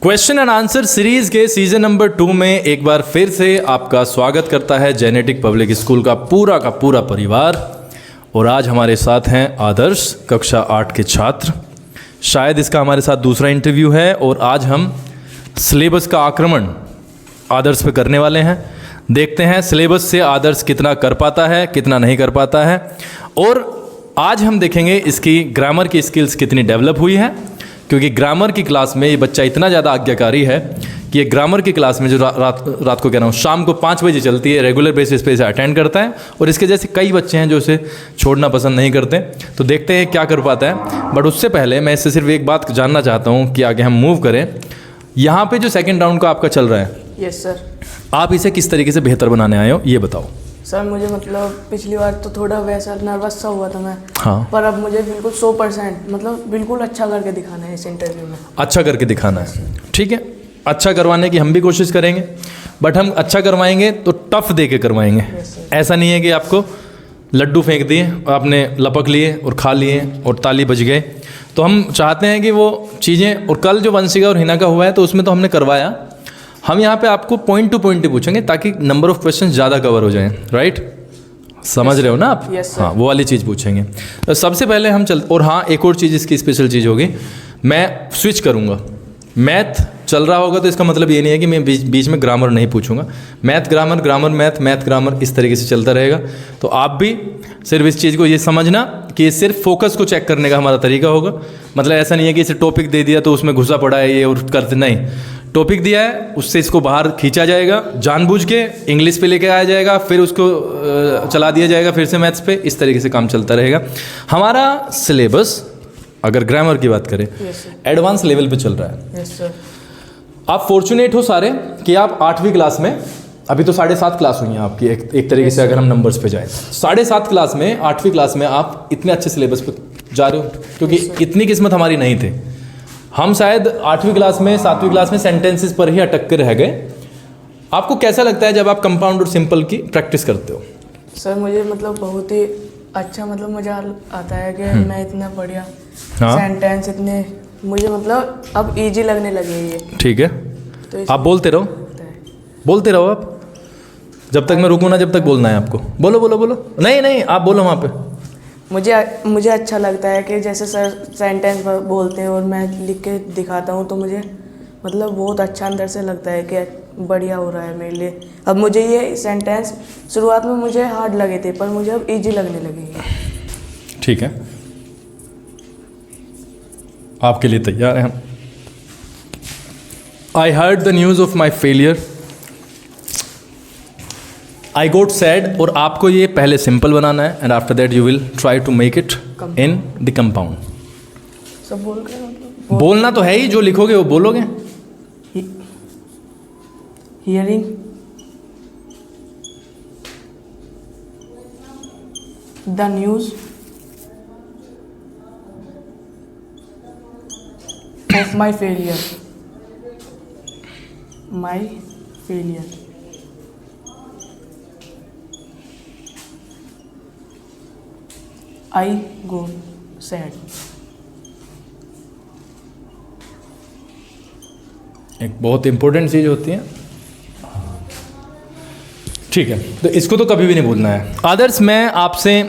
Question and answer series के season number 2 में एक बार फिर से आपका स्वागत करता है जेनेटिक पब्लिक स्कूल का पूरा परिवार। और आज हमारे साथ हैं आदर्श, कक्षा 8 के छात्र। शायद इसका हमारे साथ दूसरा इंटरव्यू है और आज हम सिलेबस का आक्रमण आदर्श पे करने वाले हैं। देखते हैं सिलेबस से आदर्श कितना कर पाता है, कितना नहीं कर पाता है। और आज हम देखेंगे इसकी ग्रामर की स्किल्स कितनी डेवलप हुई है, क्योंकि ग्रामर की क्लास में ये बच्चा इतना ज़्यादा आज्ञाकारी है कि ये ग्रामर की क्लास में जो रात को कह रहा हूँ शाम को 5 बजे चलती है, रेगुलर बेसिस पे इसे अटेंड करता है। और इसके जैसे कई बच्चे हैं जो इसे छोड़ना पसंद नहीं करते। तो देखते हैं क्या कर पाता है। बट उससे पहले मैं इससे सिर्फ एक बात जानना चाहता हूँ कि आगे हम मूव करें। यहाँ पे जो सेकेंड राउंड का आपका चल रहा है, यस सर, आप इसे किस तरीके से बेहतर बनाने आए हो ये बताओ। सर मुझे मतलब पिछली बार तो थोड़ा वैसा नर्वस सा हुआ था मैं, हाँ, पर अब मुझे बिल्कुल 100% मतलब बिल्कुल अच्छा करके दिखाना है इस इंटरव्यू में। अच्छा करके दिखाना है, ठीक है। अच्छा करवाने की हम भी कोशिश करेंगे, बट हम अच्छा करवाएंगे तो टफ दे के करवाएंगे। ऐसा नहीं है कि आपको लड्डू फेंक दिए, आपने लपक लिए और खा लिए और ताली बज गए। तो हम चाहते हैं कि वो चीज़ें, और कल जो वंशिका और हिना का हुआ है तो उसमें तो हमने करवाया, हम यहाँ पे आपको पॉइंट टू पॉइंट ही पूछेंगे ताकि नंबर ऑफ क्वेश्चन ज़्यादा कवर हो जाएं। राइट, समझ रहे हो ना आप? Yes, हाँ, वो वाली चीज़ पूछेंगे। तो सबसे पहले हम और हाँ, एक और चीज़ इसकी स्पेशल चीज़ होगी, मैं स्विच करूँगा। मैथ चल रहा होगा तो इसका मतलब ये नहीं है कि मैं बीच में ग्रामर नहीं पूछूंगा। Math grammar, grammar math, math grammar, इस तरीके से चलता रहेगा। तो आप भी सिर्फ इस चीज़ को ये समझना कि ये सिर्फ फोकस को चेक करने का हमारा तरीका होगा। मतलब ऐसा नहीं है कि इसे टॉपिक दे दिया तो उसमें घुसा पड़ा है ये और करते नहीं। टॉपिक दिया है उससे इसको बाहर खींचा जाएगा, जानबूझ के इंग्लिश पे लेके आया जाएगा, फिर उसको चला दिया जाएगा फिर से मैथ्स पे। इस तरीके से काम चलता रहेगा। हमारा सिलेबस अगर ग्रामर की बात करें एडवांस लेवल पे चल रहा है। Yes sir. आप फॉर्चुनेट हो सारे कि आप 8वीं क्लास में, अभी तो 7.5 क्लास हुई हैं आपकी एक तरीके से अगर हम नंबर्स पे जाएं, 7.5 क्लास में 8वीं क्लास में आप इतने अच्छे सिलेबस पे जा रहे हो, क्योंकि इतनी किस्मत हमारी नहीं थी। हम शायद 8वीं क्लास में 7वीं क्लास में सेंटेंसेस पर ही अटक कर रह गए। आपको कैसा लगता है जब आप कंपाउंड और सिंपल की प्रैक्टिस करते हो? सर मुझे मतलब बहुत ही अच्छा मतलब मजा आता है कि मैं इतना बढ़िया सेंटेंस इतने मुझे मतलब अब इजी लगने लगे ये। ठीक है, तो आप बोलते रहो आप, जब तक मैं रुकूँ ना, जब तक बोलना है आपको। बोलो बोलो बोलो, नहीं आप बोलो वहाँ पे। मुझे अच्छा लगता है कि जैसे सर सेंटेंस बोलते हैं और मैं लिख के दिखाता हूँ तो मुझे मतलब बहुत अच्छा अंदर से लगता है कि बढ़िया हो रहा है मेरे लिए। अब मुझे ये सेंटेंस शुरुआत में मुझे हार्ड लगे थे पर मुझे अब इजी लगने लगे। ठीक है, आपके लिए तैयार हैं हम। I heard the news of my failure, I got sad. और आपको ये पहले सिंपल बनाना है and after that you will try to make it in the compound. सब बोल रहे बोलना तो है ही, जो लिखोगे वो बोलोगे। Hearing the news of my failure, I go sad। एक बहुत इंपॉर्टेंट चीज़ होती है, ठीक है। तो इसको तो कभी भी नहीं भूलना है। आदर्श, मैं आपसे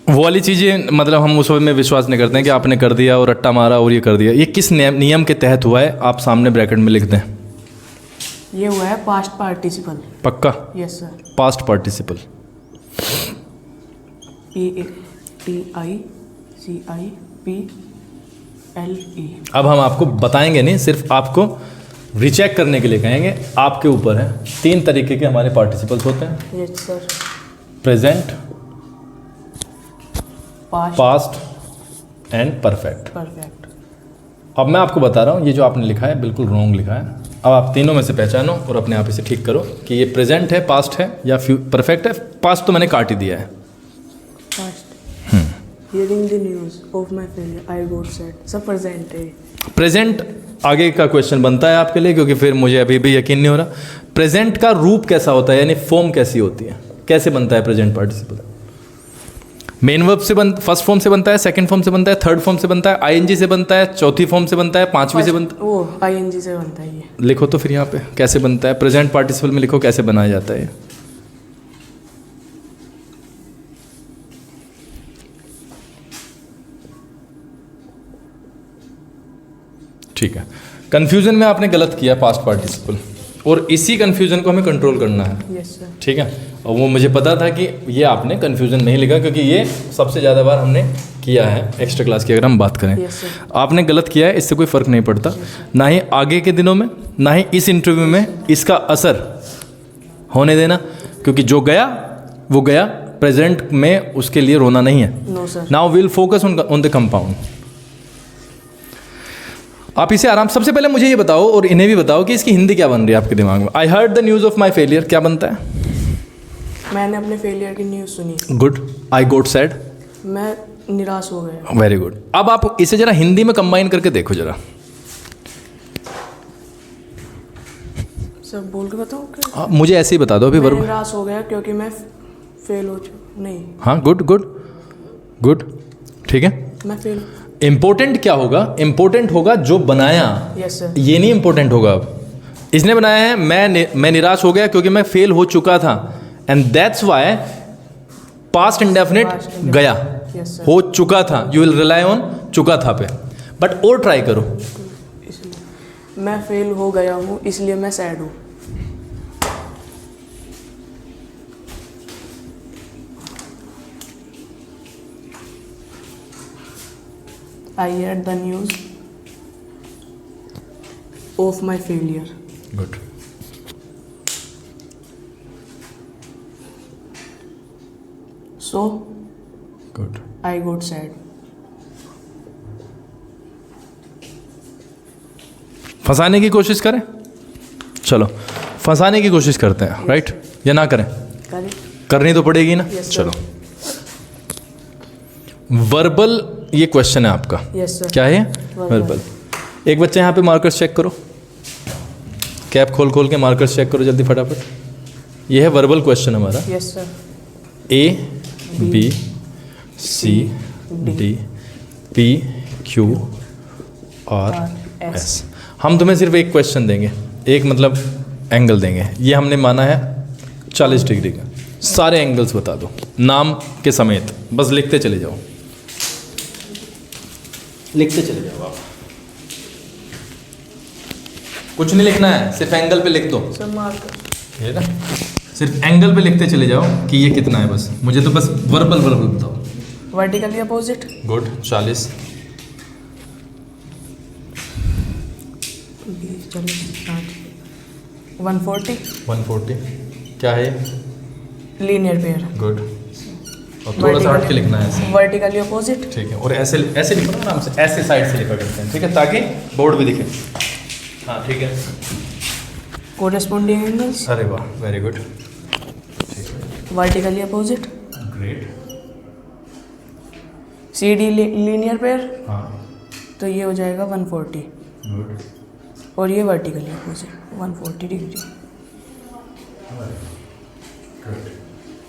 वो वाली चीज़ें, मतलब हम उस में विश्वास नहीं करते हैं कि आपने कर दिया और रट्टा मारा और ये कर दिया। ये किस नियम के तहत हुआ है आप सामने ब्रैकेट में लिख दें। ये हुआ है पास्ट पार्टिसिपल। पक्का? Yes sir. Past participle, PASTICIPLE। अब हम आपको बताएंगे नहीं, सिर्फ आपको रिचेक करने के लिए कहेंगे। आपके ऊपर है। 3 तरीके के हमारे पार्टिसिपल्स होते हैं। Yes sir. Present, past and perfect. अब मैं आपको बता रहा हूँ, ये जो आपने लिखा है बिल्कुल रॉन्ग लिखा है। अब आप तीनों में से पहचानो और अपने आप इसे ठीक करो कि ये प्रेजेंट है, पास्ट है या परफेक्ट है। पास्ट तो मैंने काट ही दिया है। Hearing the news of my failure, I got sad। सब प्रेजेंट है। प्रेजेंट आगे का क्वेश्चन बनता है आपके लिए, क्योंकि फिर मुझे अभी भी यकीन नहीं हो रहा प्रेजेंट का रूप कैसा होता है, यानी फॉर्म कैसी होती है, कैसे बनता है प्रेजेंट पार्टिसिपल। मेन वर्ब से फर्स्ट फॉर्म से बनता है, सेकंड फॉर्म से बनता है, थर्ड फॉर्म से बनता है, आईएनजी से बनता है, चौथी फॉर्म से बनता है, पांचवी से बनता वो आईएनजी से बनता है ये। है। लिखो तो फिर यहाँ पे कैसे बनता है, प्रेजेंट पार्टिसिपल में लिखो कैसे बनाया जाता है। ठीक है, कंफ्यूजन में आपने गलत किया पास्ट पार्टिसिपल, और इसी कंफ्यूजन को हमें कंट्रोल करना है। Yes sir. ठीक है, और वो मुझे पता था कि ये आपने कंफ्यूजन नहीं लिखा, क्योंकि ये सबसे ज़्यादा बार हमने किया है एक्स्ट्रा क्लास की। अगर हम बात करें, यस सर। आपने गलत किया है, इससे कोई फ़र्क नहीं पड़ता, ना ही आगे के दिनों में, ना ही इस इंटरव्यू में इसका असर होने देना, क्योंकि जो गया वो गया, प्रेजेंट में उसके लिए रोना नहीं है। No sir. Now will focus on the compound. आप इसे आराम, सबसे पहले मुझे ये बताओ और इन्हें भी बताओ कि इसकी हिंदी क्या बन रही है आपके दिमाग में। आई heard the news of my failure, क्या बनता है? मैंने अपने फेलियर की न्यूज़ सुनी, गुड। आई गोट सैड, मैं निराश हो गया। Very good. अब आप इसे जरा हिंदी में कंबाइन करके देखो जरा। सब बोल के बताओ क्या? मुझे ऐसे ही बता दो अभी मैं वर्ब। निराश हो गया क्योंकि मैं फेल हो चुका। नहीं, हाँ, गुड गुड गुड, ठीक है। मैं फेल। इंपॉर्टेंट क्या होगा? इंपॉर्टेंट होगा जो बनाया, यस सर। ये नहीं इंपॉर्टेंट होगा। अब इसने बनाया है मैं निराश हो गया क्योंकि मैं फेल हो चुका था, and that's why past indefinite गया, यस सर। हो चुका था। यू विल रिलाई ऑन चुका था पे, बट और ट्राई करो। इसलिए मैं फेल हो गया हूँ, इसलिए मैं सैड हूँ। I heard the news of my failure. Good. So good. I got sad. फंसाने की कोशिश करें, चलो फंसाने की कोशिश करते हैं, राइट? या ना करें? Correct? करनी तो पड़ेगी ना। Yes, sir. चलो, वर्बल ये क्वेश्चन है आपका। Yes sir. क्या है? Verbal. वर्बल। एक बच्चे यहाँ पे मार्कर्स चेक करो, कैप खोल खोल के मार्कर्स चेक करो जल्दी फटाफट। ये है वर्बल क्वेश्चन हमारा। Yes sir. A B C D P Q R S. हम तुम्हें सिर्फ एक क्वेश्चन देंगे, एक मतलब एंगल देंगे। ये हमने माना है 40 डिग्री का। सारे एंगल्स बता दो नाम के समेत, बस लिखते चले जाओ, लिखते चले जाओ आप। कुछ नहीं लिखना है, सिर्फ एंगल पे लिख दो। Sir marker. ये ना, सिर्फ एंगल पे लिखते चले जाओ कि ये कितना है। बस मुझे तो बस वर्बल वर्बल बताओ। Vertically opposite. गुड। 40 40 140. 140 क्या है? Linear pair. गुड। और थोड़ा सा हट के लिखना है ऐसे, Vertically opposite. ठीक है। और ऐसे ऐसे लिखो ना आराम से, ऐसे साइड से लिखा करते हैं, ठीक है, ताकि बोर्ड भी दिखे। हाँ ठीक है। Corresponding angles. अरे वाह, very good, Vertically opposite. Great. CD linear pair. हाँ तो ये हो जाएगा 140, गुड। और ये वर्टिकली अपोजिट 140 डिग्री।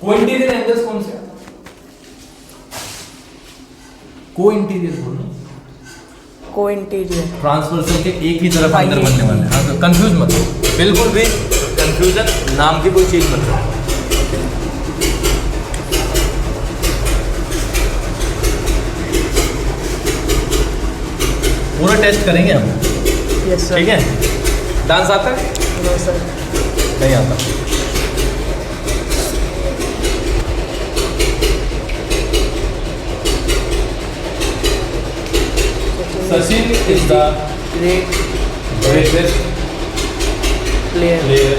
को इंटीरियर एंगल्स कौन से? को इंटीरियर बोलो, को इंटीरियर। ट्रांसवर्सल के एक ही तरफ अंदर बनने वाले हैं। हाँ, तो कंफ्यूज मत हो, बिल्कुल भी कंफ्यूजन नाम की कोई चीज़ मत हो। पूरा टेस्ट करेंगे हम, यस सर। ठीक है। डांस आता है? No sir. नहीं आता। Sachin is the greatest player. Player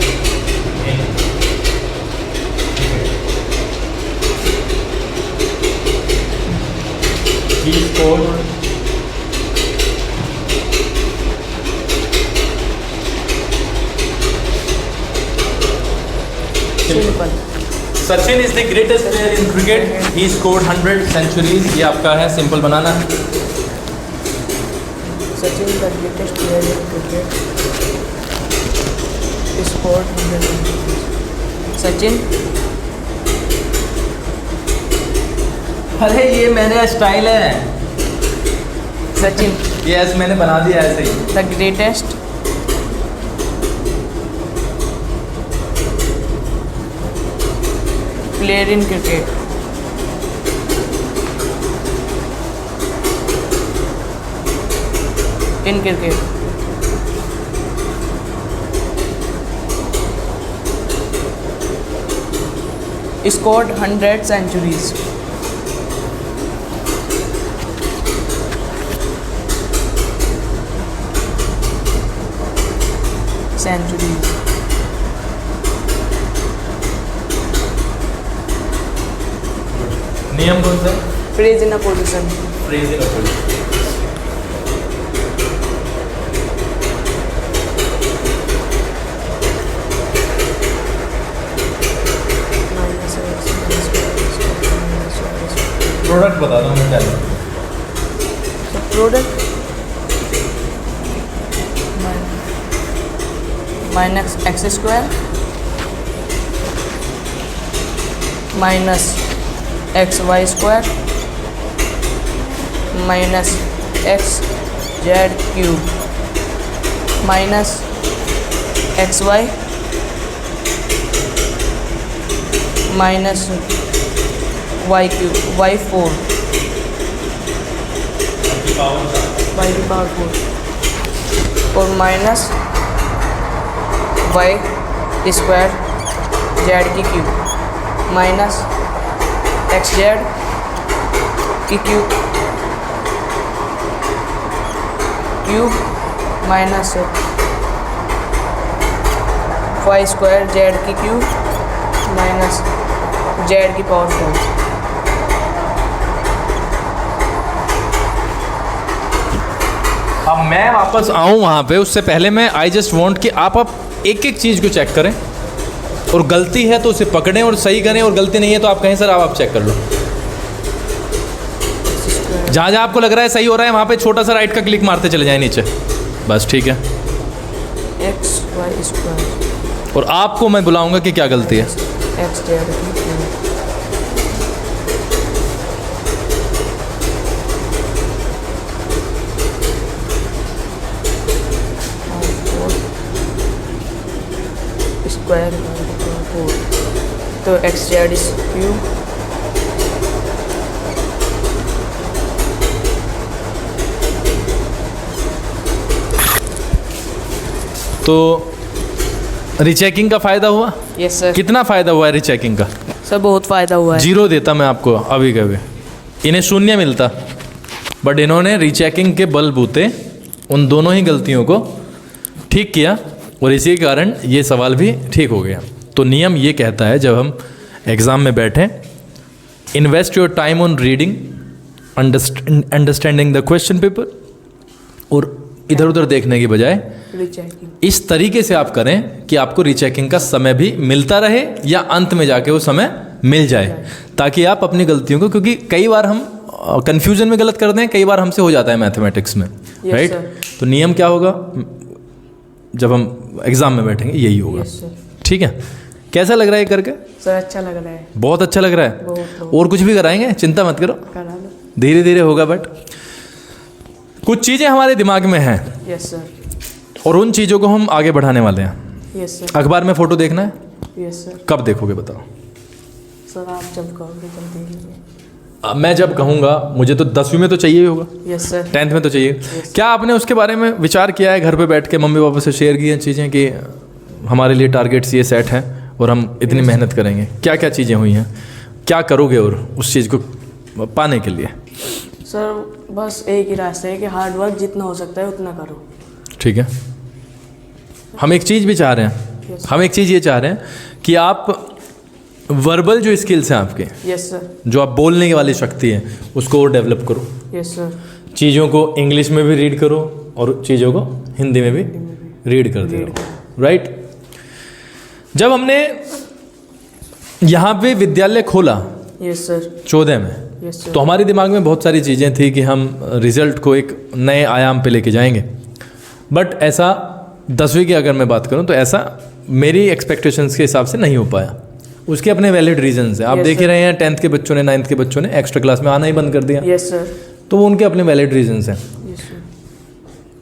in he scored simple. Sachin is the greatest player in cricket, he scored 100 centuries. ये आपका है, सिंपल बनाना है। Sachin the greatest player in cricket, scored 100 centuries. Sachin अरे ये मेरा स्टाइल है। सचिन यस, मैंने बना दिया ऐसे ही। The greatest player in cricket. In cricket. Scored 100 centuries. नियम कौन सा? Praise in a position. Phrase in a product बता दो मैं क्या लूँ। Product minus x square minus xy square minus xz cube minus xy minus y cube y4 y की power 4 और माइनस y स्क्वायर z की क्यूब माइनस xz की cube minus y square z की क्यूब माइनस z की power 4। अब मैं वापस आऊँ वहाँ पे, उससे पहले मैं आई जस्ट वांट कि आप एक एक चीज़ को चेक करें और गलती है तो उसे पकड़ें और सही करें, और गलती नहीं है तो आप कहें सर आप चेक कर लो। जहाँ जहाँ आपको लग रहा है सही हो रहा है वहाँ पे छोटा सा राइट का क्लिक मारते चले जाए नीचे, बस ठीक है। एक्स वाई स्क्वायर और आपको मैं बुलाऊंगा कि क्या गलती है। एक्स जेड स्क्वायर तो एक्स जेड क्यूब तो रीचेकिंग का फ़ायदा हुआ? Yes sir. कितना फ़ायदा हुआ है रीचेकिंग का? सर बहुत फ़ायदा हुआ है। 0 देता मैं आपको अभी कभी, इन्हें 0 मिलता, बट इन्होंने रीचेकिंग के बलबूते उन दोनों ही गलतियों को ठीक किया और इसी के कारण ये सवाल भी ठीक हो गया। तो नियम ये कहता है जब हम एग्ज़ाम में बैठें, invest your time on reading, understanding the question paper, और इधर उधर देखने की बजाय रीचेकिंग इस तरीके से आप करें कि आपको रीचेकिंग का समय भी मिलता रहे या अंत में जाके वो समय मिल जाए, ताकि आप अपनी गलतियों को, क्योंकि कई बार हम कंफ्यूजन में गलत करते हैं, कई बार हमसे हो जाता है मैथमेटिक्स में, राइट। तो नियम क्या होगा जब हम एग्ज़ाम में बैठेंगे, यही होगा। ठीक है, कैसा लग रहा है ये करके? सर अच्छा लग रहा है, बहुत अच्छा लग रहा है। बहुत। और कुछ भी कराएंगे, चिंता मत करो, करा लो। धीरे धीरे होगा, बट कुछ चीज़ें हमारे दिमाग में हैं यस सर, और उन चीज़ों को हम आगे बढ़ाने वाले हैं। Yes sir. अखबार में फ़ोटो देखना है? Yes sir. कब देखोगे बताओ? सर आप जब कहोगे जब देखेंगे। मैं जब कहूँगा, मुझे तो 10वीं में तो चाहिए ही होगा, यस सर। 10th में तो चाहिए। क्या आपने उसके बारे में विचार किया है, घर पे बैठ के मम्मी पापा से शेयर की हैं चीज़ें कि हमारे लिए टारगेट्स ये सेट हैं और हम इतनी मेहनत करेंगे? क्या क्या चीज़ें हुई हैं, क्या करोगे और उस चीज़ को पाने के लिए? सर बस एक ही रास्ता है कि हार्ड वर्क जितना हो सकता है उतना करो। ठीक है, हम एक चीज़ भी चाह रहे हैं, हम एक चीज़ ये चाह रहे हैं कि आप वर्बल जो स्किल्स हैं आपके, यस सर, जो आप बोलने की वाली शक्ति है, उसको और डेवलप करो। Yes sir. चीज़ों को इंग्लिश में भी रीड करो और चीज़ों को हिंदी में भी रीड करते रहो, राइट। जब हमने यहाँ पे विद्यालय खोला यस सर। 14 में, यस सर। तो हमारे दिमाग में बहुत सारी चीज़ें थी कि हम रिज़ल्ट को एक नए आयाम पे लेके जाएंगे, बट ऐसा 10वीं की अगर मैं बात करूं तो ऐसा मेरी एक्सपेक्टेशंस के हिसाब से नहीं हो पाया। उसके अपने वैलिड रीजंस हैं। आप Yes, देख ही sir. रहे हैं 10th के बच्चों ने 9th के बच्चों ने एक्स्ट्रा क्लास में आना ही बंद कर दिया, यस सर। तो वो उनके अपने वैलिड रीजंस हैं। Yes sir.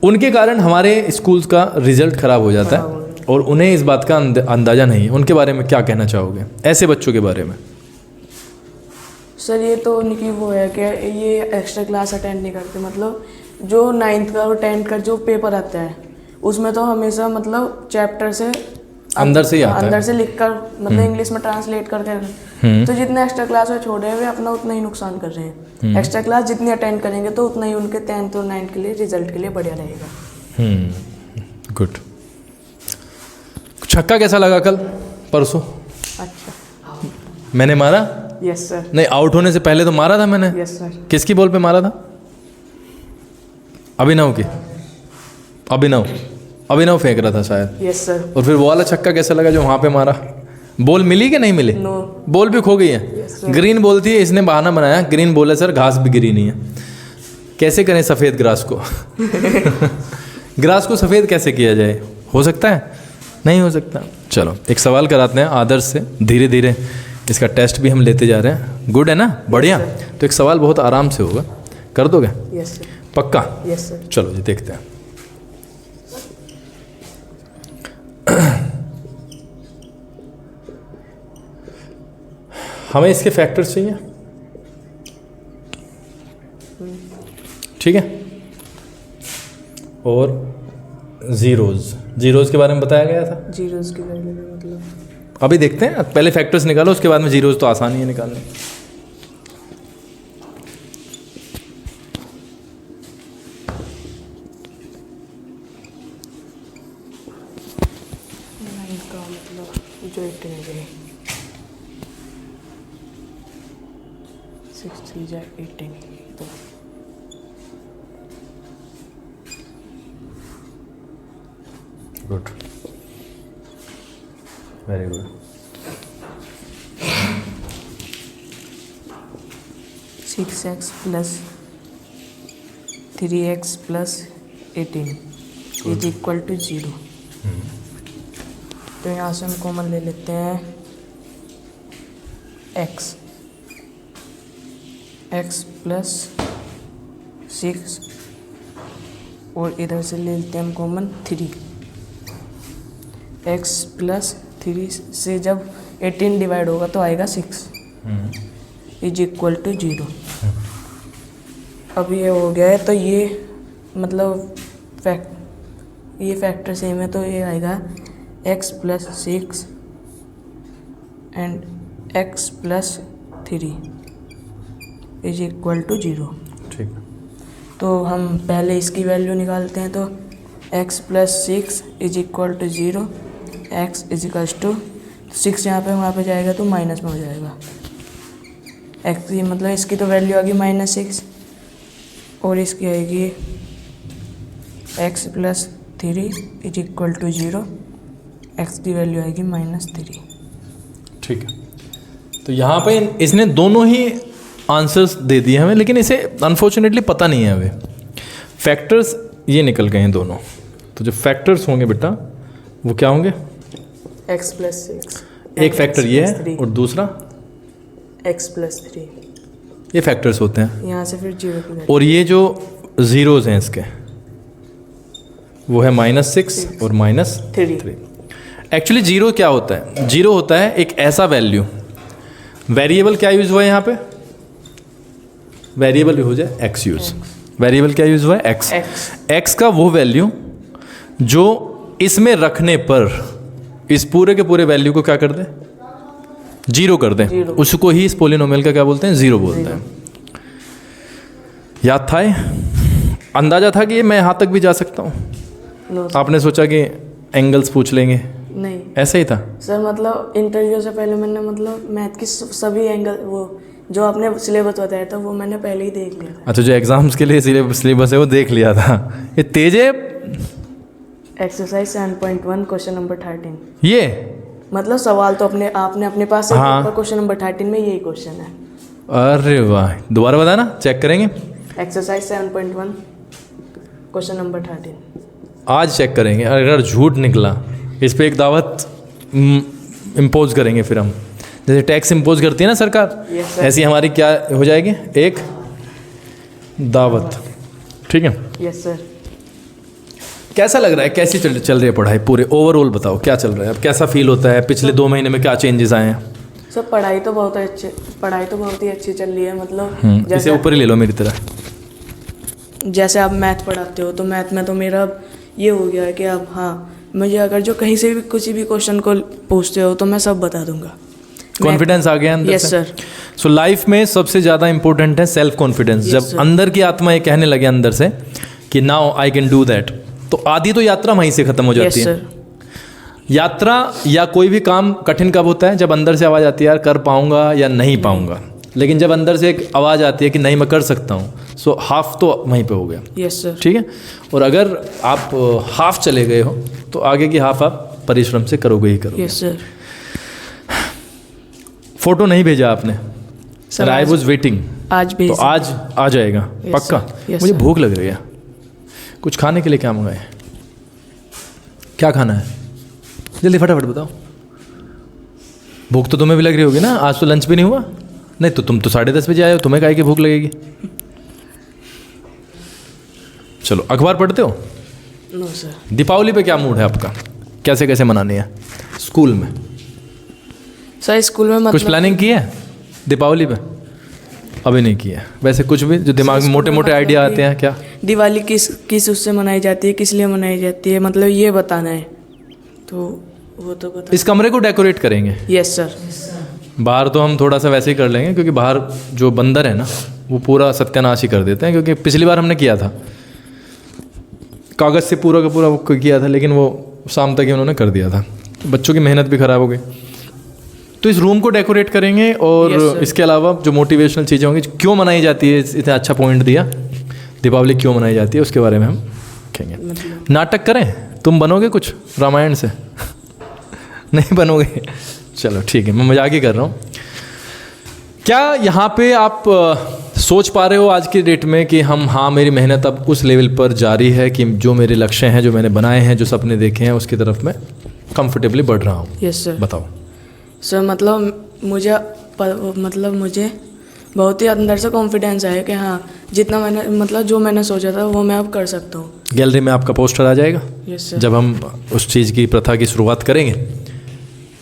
उनके कारण हमारे स्कूल्स का रिजल्ट खराब हो जाता खराब हो है और उन्हें इस बात का अंदाज़ा नहीं है। उनके बारे में क्या कहना चाहोगे ऐसे बच्चों के बारे में? सर ये तो उनकी वो है कि ये एक्स्ट्रा क्लास अटेंड नहीं करते। मतलब जो 9th का और 10th का जो पेपर आता है उसमें तो हमेशा मतलब चैप्टर से अंदर से ही आता है। अंदर से लिख कर मतलब इंग्लिश में ट्रांसलेट करके, तो जितने एक्स्ट्रा क्लास में छोड़े हुए अपना उतना ही नुकसान कर रहे हैं। एक्स्ट्रा क्लास जितनी अटेंड करेंगे तो उतना ही उनके 10th और 9th के लिए रिजल्ट के लिए बढ़िया रहेगा। गुड। छक्का कैसा लगा कल परसों? अच्छा। मैंने मारा? Yes sir. नहीं, आउट होने से पहले तो मारा था मैंने। Yes sir. किसकी बॉल पे मारा था? अभिनव की। अभिनव फेंक रहा था शायद। Yes sir. और फिर वो वाला छक्का कैसा लगा जो वहां पे मारा? बॉल मिली कि नहीं मिली? नो। बॉल भी खो गई है। ग्रीन बॉल थी, इसने बहाना बनाया ग्रीन बॉल है सर, घास भी गिरी नहीं है। कैसे करें सफ़ेद ग्रास को? ग्रास को सफ़ेद कैसे किया जाए? हो सकता है? नहीं हो सकता। चलो एक सवाल कराते हैं आदर्श से, धीरे धीरे इसका टेस्ट भी हम लेते जा रहे हैं। गुड है ना? बढ़िया। तो एक सवाल बहुत आराम से होगा, कर दोगे? Yes sir. पक्का? Yes sir. चलो जी देखते हैं। हमें इसके फैक्टर्स चाहिए, ठीक है, और जीरोज के बारे में बताया गया था। जीरोस की वैल्यू मतलब अभी देखते हैं, पहले फैक्टर्स निकालो, उसके बाद में जीरोज तो आसान ही है निकालने। का मतलब जो 18 है 6 3 जा 18 तो good, very good. 6x plus 3x plus 18 is equal to 0। तो यहाँ से हम कॉमन ले लेते हैं x प्लस 6 और इधर से ले लेते हैं हम कॉमन 3। x प्लस 3 से जब 18 डिवाइड होगा तो आएगा 6 इज इक्वल टू 0। अब ये हो गया है तो ये मतलब ये फैक्टर सेम है तो ये आएगा x plus 6 and x plus 3 is equal to 0। ठीक है, तो हम पहले इसकी वैल्यू निकालते हैं तो x plus 6 is equal to 0, x is equal to 6 यहाँ पे वहाँ पे जाएगा तो माइनस में हो जाएगा x, ये मतलब इसकी तो वैल्यू आ गई -6 और इसकी आएगी x plus 3 is equal to 0, x की वैल्यू आएगी -3। ठीक है। तो यहाँ पे इसने दोनों ही आंसर्स दे दिए हमें, लेकिन इसे अनफॉर्चुनेटली पता नहीं है अभी। फैक्टर्स ये निकल गए हैं दोनों, तो जो फैक्टर्स होंगे बेटा वो क्या होंगे? x प्लस 6, एक फैक्टर ये है और दूसरा x प्लस 3, ये फैक्टर्स होते हैं। यहाँ से फिर 0 की वैल्यू और ये जो जीरोज हैं इसके वो है -6 और -3। एक्चुअली जीरो क्या होता है? जीरो होता है एक ऐसा वैल्यू, वेरिएबल क्या यूज हुआ है यहाँ पे? वेरिएबल हो जाए एक्स यूज। वेरिएबल क्या यूज हुआ है? एक्स। एक्स का वो वैल्यू जो इसमें रखने पर इस पूरे के पूरे वैल्यू को क्या कर दे? जीरो कर दें। उसको ही इस पोलिनोमियल का क्या बोलते हैं? जीरो बोलते हैं। याद था? अंदाजा था कि ये मैं यहाँ तक भी जा सकता हूँ? आपने सोचा कि एंगल्स पूछ लेंगे? नहीं, ऐसे ही था सर। मतलब इंटरव्यू से पहले मैंने मतलब मैथ की सभी एंगल वो जो आपने सिलेबस बताया था वो मैंने पहले ही देख लिया था। अच्छा, जो एग्जाम्स के लिए सिलेबस है वो देख लिया था। ये तेज है। Exercise 7.1 question number 13। ये मतलब सवाल तो आपने अपने पास से हाँ। क्वेश्चन नंबर 13 में यही क्वेश्चन है। अरे वाह, दोबारा बताना, चेक करेंगे। एक्सरसाइज 7.1 क्वेश्चन नंबर 13 आज चेक करेंगे। अगर झूठ निकला इस पे एक दावत इम्पोज करेंगे फिर हम। जैसे टैक्स इम्पोज करती है ना सरकार, Yes, sir. ऐसी हमारी क्या हो जाएगी, एक दावत। ठीक है, यस सर। कैसा लग रहा है, कैसी चल रही है पढ़ाई, पूरे ओवरऑल बताओ क्या चल रहा है, अब कैसा फील होता है, पिछले 2 महीने में क्या चेंजेस आए हैं? सर पढ़ाई तो बहुत ही अच्छी चल रही है। मतलब इसे जैसे ऊपर ही ले लो मेरी तरह। जैसे आप मैथ पढ़ाते हो तो मैथ में तो मेरा अब ये हो गया है कि अब हाँ, मुझे अगर जो कहीं से भी किसी भी क्वेश्चन को पूछते हो तो मैं सब बता दूंगा। कॉन्फिडेंस आ गया अंदर यस से? सर। सो लाइफ में सबसे ज़्यादा इंपॉर्टेंट है सेल्फ कॉन्फिडेंस। Yes, जब sir. अंदर की आत्मा ये कहने लगे अंदर से कि now I can do that, तो आधी तो यात्रा वहीं से खत्म हो जाती यस है। सर। यात्रा या कोई भी काम कठिन कब होता है, जब अंदर से आवाज़ आती है यार कर पाऊंगा या नहीं पाऊंगा। लेकिन जब अंदर से एक आवाज़ आती है कि नहीं मैं कर सकता हूँ, सो हाफ तो वहीं पे हो गया। Yes sir. ठीक है, और अगर आप हाफ चले गए हो तो आगे की हाफ आप परिश्रम से करोगे ही करोगे। Yes sir. फोटो नहीं भेजा आपने? Sir I was waiting. आज भी तो आज आ जाएगा Yes, पक्का? sir. Yes, मुझे sir. भूख लग रही है, कुछ खाने के लिए क्या मंगाए, क्या खाना है, जल्दी फटाफट बताओ। भूख तो तुम्हें भी लग रही होगी ना, आज तो लंच भी नहीं हुआ। नहीं तो तुम तो 10:30 बजे आए हो, तुम्हें काहे की भूख लगेगी। चलो, अखबार पढ़ते हो? No sir. दीपावली पे क्या मूड है आपका, कैसे कैसे मनानी है स्कूल में? सर स्कूल में कुछ मतलब प्लानिंग की है दीपावली पे? अभी नहीं की है। वैसे कुछ भी जो दिमाग में मोटे मोटे आइडिया आते हैं क्या? दिवाली किस उससे मनाई जाती है, किस लिए मनाई जाती है, मतलब ये बताना है, तो वो तो बता। इस कमरे को डेकोरेट करेंगे। Yes sir. बाहर तो हम थोड़ा सा वैसे ही कर लेंगे, क्योंकि बाहर जो बंदर है ना वो पूरा सत्यानाश ही कर देते हैं। क्योंकि पिछली बार हमने किया था, कागज़ से पूरा का पूरा वो किया था, लेकिन वो शाम तक ही उन्होंने कर दिया था, बच्चों की मेहनत भी ख़राब हो गई। तो इस रूम को डेकोरेट करेंगे, और Yes, sir. इसके अलावा जो मोटिवेशनल चीज़ें होंगी, क्यों मनाई जाती है, इतना अच्छा पॉइंट दिया, दीपावली क्यों मनाई जाती है उसके बारे में हम कहेंगे। मतलब नाटक करें, तुम बनोगे कुछ रामायण से? नहीं बनोगे? चलो ठीक है, मैं मजाक ही कर रहा हूँ। क्या यहाँ पे आप सोच पा रहे हो आज की डेट में कि हाँ मेरी मेहनत अब उस लेवल पर जारी है कि जो मेरे लक्ष्य हैं, जो मैंने बनाए हैं, जो सपने देखे हैं, उसकी तरफ मैं कंफर्टेबली बढ़ रहा हूँ? Yes sir. बताओ। सर मतलब मुझे बहुत ही अंदर से कॉन्फिडेंस है कि हाँ, जितना मैंने मतलब जो मैंने सोचा था वो मैं अब कर सकता हूँ। गैलरी में आपका पोस्टर आ जाएगा यस सर। जब हम उस चीज़ की प्रथा की शुरुआत करेंगे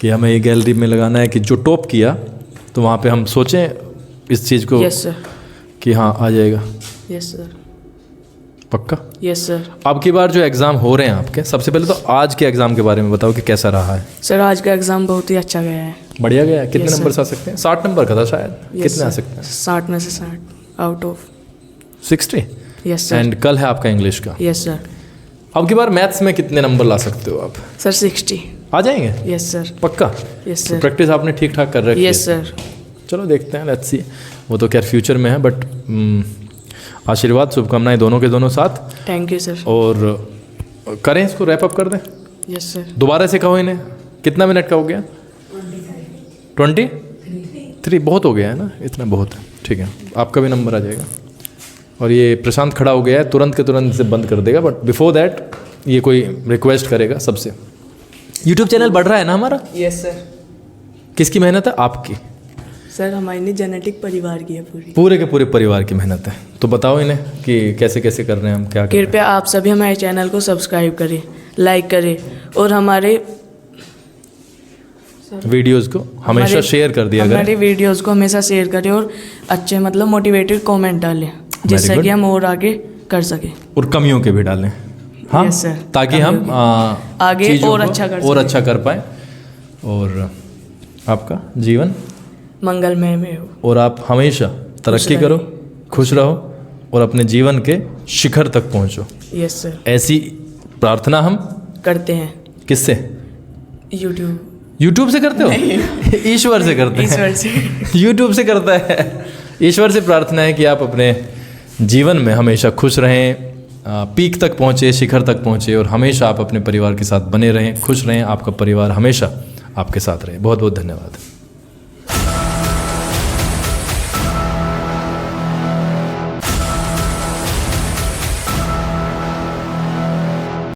कि हमें ये गैलरी में लगाना है कि जो टॉप किया, तो वहाँ पे हम सोचें इस चीज़ को यस सर। कि हाँ आ जाएगा। Yes sir. पक्का? Yes sir. अब की बार जो एग्ज़ाम हो रहे हैं आपके, सबसे पहले तो आज के एग्ज़ाम के बारे में बताओ कि कैसा रहा है। सर आज का एग्ज़ाम बहुत ही अच्छा गया है। बढ़िया गया है? कितने Yes, नंबर sir. आ सकते हैं? 60 नंबर का था शायद। Yes, कितने आ sir. सकते हैं? 60 में से 60 out of 60। Yes sir. And कल है आपका इंग्लिश का। Yes sir. अब की बार मैथ्स में कितने नंबर ला सकते हो आप? सर 60। आ जाएंगे? Yes sir. पक्का? Yes sir. प्रैक्टिस आपने ठीक ठाक कर रखी है? Yes sir. चलो देखते हैं, लेट्स सी। वो तो खैर फ्यूचर में है, बट आशीर्वाद शुभकामनाएं दोनों के दोनों साथ। Thank you sir. और करें इसको, रैप अप कर दें। Yes sir. दोबारा से कहो इन्हें, कितना मिनट का हो गया? 23। बहुत हो गया है ना, इतना बहुत है। ठीक है, आपका भी नंबर आ जाएगा। और ये प्रशांत खड़ा हो गया है, तुरंत के तुरंत से बंद कर देगा, बट बिफोर दैट ये कोई रिक्वेस्ट करेगा सबसे। यूट्यूब चैनल बढ़ रहा है ना हमारा? Yes sir. किसकी मेहनत है? आपकी? सर हमारी जेनेटिक परिवार की है पूरी। पूरे के पूरे परिवार की मेहनत है। तो बताओ इन्हें कि कैसे कैसे कर रहे हैं हम, क्या कर रहे हैं। कृपया आप सभी हमारे चैनल को सब्सक्राइब करें, लाइक करें, और हमारे वीडियोस को हमेशा शेयर कर दिया करें। हमारे वीडियोस को हमेशा शेयर करें, और अच्छे मतलब मोटिवेटेड कमेंट डालें, जिससे कि हम और आगे कर सकें। और कमियों के भी डालें, हाँ, Yes, sir. ताकि हम आगे चीज़ों और को अच्छा कर और सकें। अच्छा कर पाए, और आपका जीवन मंगलमय में हो। और आप हमेशा तरक्की करो, खुश रहो, और अपने जीवन के शिखर तक पहुंचो। Yes sir. ऐसी प्रार्थना हम करते हैं। किससे? यूट्यूब से करते हो? ईश्वर से करते हैं। ईश्वर से। यूट्यूब से करता है। ईश्वर से प्रार्थना है कि आप अपने जीवन में हमेशा खुश रहें, पीक तक पहुँचे, शिखर तक पहुँचे, और हमेशा आप अपने परिवार के साथ बने रहें, खुश रहें, आपका परिवार हमेशा आपके साथ रहे। बहुत बहुत धन्यवाद।